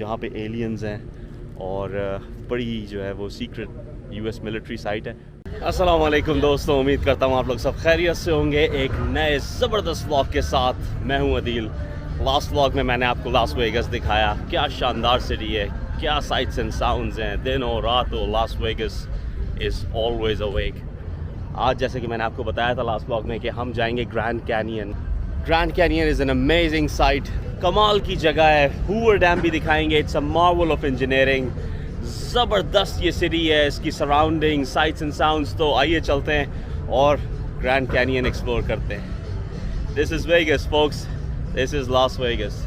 जहाँ पे एलियंस हैं और बड़ी जो है वो सीक्रेट यूएस मिलिट्री साइट है। अस्सलाम वालेकुम दोस्तों, उम्मीद करता हूँ आप लोग सब खैरियत से होंगे। एक नए ज़बरदस्त व्लॉग के साथ मैं हूँ अदील। लास्ट व्लॉग में मैंने आपको लास वेगस दिखाया, क्या शानदार सिटी है, क्या साइट्स एंड साउंड्स हैं। दिन हो रात हो, Las Vegas is always awake. आज जैसे कि मैंने आपको बताया था लास्ट व्लॉग में कि हम जाएंगे grand canyon. Grand canyon is an amazing site, कमाल की जगह है। हूवर डैम भी दिखाएंगे, it's a Marvel of engineering. ज़बरदस्त ये सिटी है, इसकी सराउंडिंग, साइट्स एंड साउंड्स। तो आइए चलते हैं और ग्रैंड कैनियन एक्सप्लोर करते हैं। This is Vegas folks, this is Las Vegas.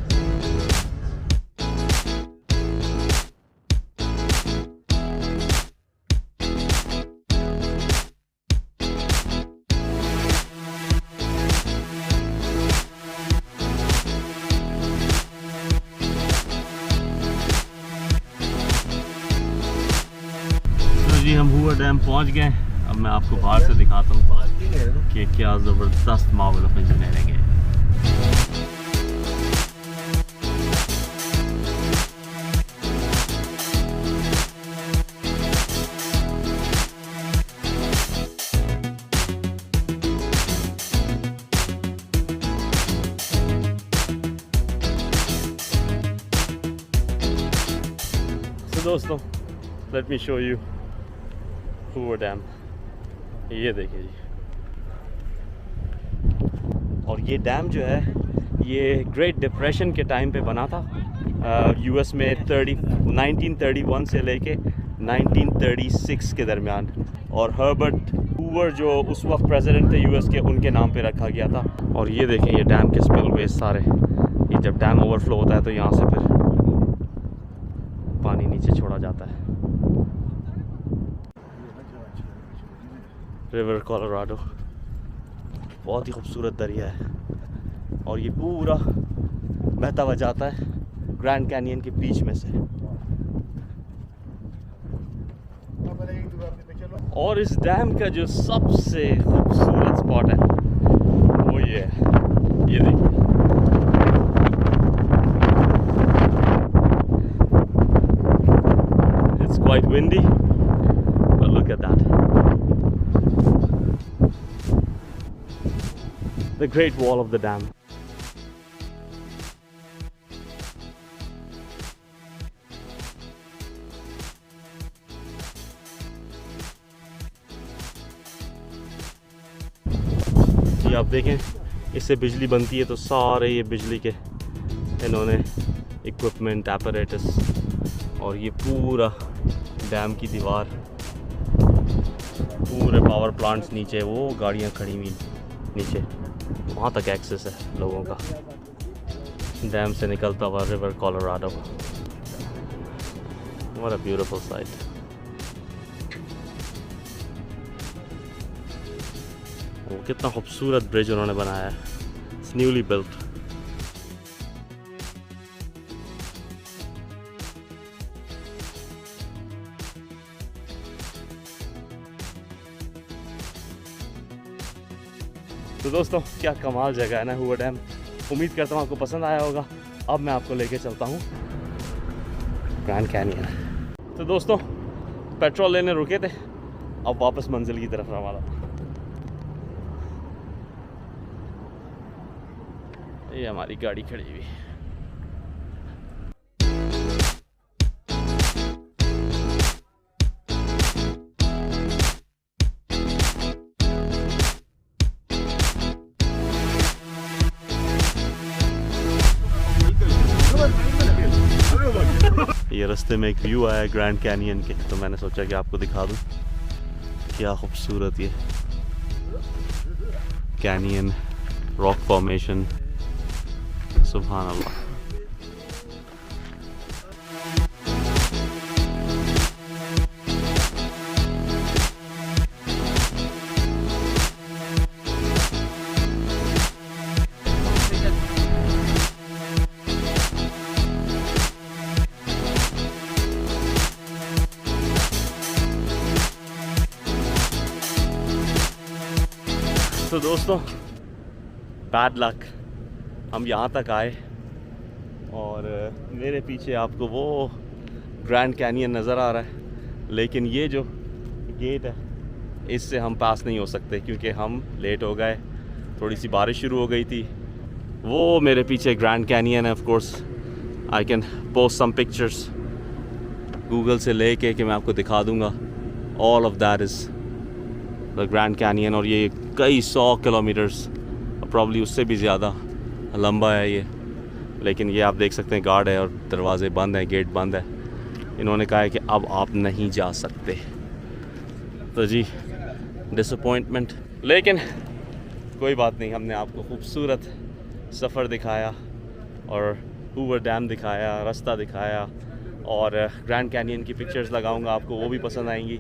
जी हम हूवर डैम पहुंच गए। अब मैं आपको बाहर से दिखाता हूँ कि क्या ज़बरदस्त मार्वल ऑफ इंजीनियरिंग है। तो दोस्तों, let me show you Hoover dam. ये देखिए जी, और ये डैम जो है ये ग्रेट डिप्रेशन के टाइम पे बना था यूएस में 1931 से लेके 1936 के दरमियान। और हर्बर्ट हूवर जो उस वक्त प्रेसिडेंट थे यूएस के, उनके नाम पे रखा गया था। और ये देखें ये डैम के स्पिलवेज सारे, ये जब डैम ओवरफ्लो होता है तो यहाँ से फिर पानी नीचे छोड़ा जाता है। रिवर कोलोराडो बहुत ही खूबसूरत दरिया है और ये पूरा बहता हुआ जाता है ग्रैंड कैनियन के बीच में से। और इस डैम का जो सबसे खूबसूरत स्पॉट है वो ये है, ये देखिए। It's quite windy, but look at that. The Great Wall of the Dam. ये आप देखें, इससे बिजली बनती है तो सारे ये बिजली के इन्होंने इक्विपमेंट, एपरेटस, और ये पूरा डैम की दीवार, पूरे पावर प्लांट्स नीचे, वो गाड़ियाँ खड़ी हुई नीचे, वहाँ तक एक्सेस है लोगों का। डैम से निकलता हुआ river Colorado. What a beautiful sight. वो कितना खूबसूरत ब्रिज उन्होंने बनाया है, इट्स न्यूली बिल्ट। तो दोस्तों, क्या कमाल जगह है ना हूवर डैम। उम्मीद करता हूँ आपको पसंद आया होगा। अब मैं आपको लेके चलता हूँ ग्रैंड कैनियन। तो दोस्तों, पेट्रोल लेने रुके थे, अब वापस मंजिल की तरफ रवाना। ये हमारी गाड़ी खड़ी हुई। ये रास्ते में एक व्यू आया है ग्रैंड कैनियन के, तो मैंने सोचा कि आपको दिखा दूं क्या खूबसूरत ये कैनियन, रॉक फॉर्मेशन। सुभान अल्लाह। तो दोस्तों, बैड लक, हम यहाँ तक आए और मेरे पीछे आपको वो ग्रैंड कैनियन नज़र आ रहा है, लेकिन ये जो गेट है इससे हम पास नहीं हो सकते क्योंकि हम लेट हो गए, थोड़ी सी बारिश शुरू हो गई थी। वो मेरे पीछे ग्रैंड कैनियन है। Of course I can post some pictures Google से लेके कि मैं आपको दिखा दूंगा। All of that is the Grand Canyon, और ये कई 100 किलोमीटर्स, प्रॉब्ली उससे भी ज़्यादा लंबा है ये। लेकिन ये आप देख सकते हैं गार्ड है और दरवाजे बंद हैं, गेट बंद है। इन्होंने कहा है कि अब आप नहीं जा सकते। तो जी डिसअपॉइंटमेंट, लेकिन कोई बात नहीं, हमने आपको खूबसूरत सफ़र दिखाया और हूवर डैम दिखाया, रास्ता दिखाया, और ग्रैंड कैनियन की पिक्चर्स लगाऊंगा, आपको वो भी पसंद आएंगी।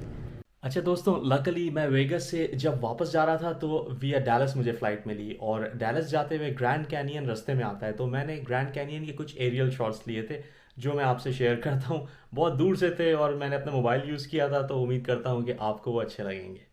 अच्छा दोस्तों, लकली मैं वेगस से जब वापस जा रहा था तो विया डैलस मुझे फ़्लाइट मिली, और डैलस जाते हुए ग्रैंड कैनियन रास्ते में आता है, तो मैंने ग्रैंड कैनियन के कुछ एरियल शॉट्स लिए थे जो मैं आपसे शेयर करता हूँ। बहुत दूर से थे और मैंने अपना मोबाइल यूज़ किया था, तो उम्मीद करता हूँ कि आपको वो अच्छे लगेंगे।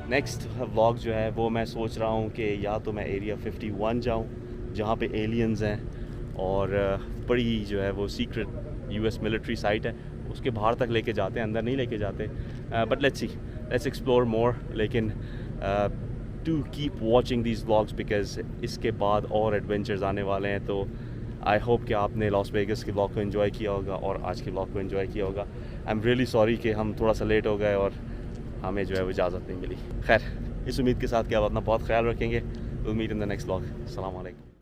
नेक्स्ट व्लॉग जो है वो मैं सोच रहा हूँ कि या तो मैं एरिया 51 जाऊँ जहाँ पे एलियंस हैं, और बड़ी जो है वो सीक्रेट यूएस मिलिट्री साइट है, उसके बाहर तक लेके जाते हैं, अंदर नहीं लेके जाते। But let's explore more. लेकिन to keep watching these vlogs because इसके बाद और एडवेंचर्स आने वाले हैं। तो आई होप कि आपने लॉस वेगस के व्लॉग को एंजॉय किया होगा और आज के व्लॉग को एंजॉय किया होगा। आई एम रियली सॉरी कि हम थोड़ा सा लेट हो गए और हमें जो है वो इजाज़त नहीं मिली। खैर, इस उम्मीद के साथ कि आप अपना बहुत ख्याल रखेंगे। Will meet in the next vlog. अस्सलाम वालेकुम।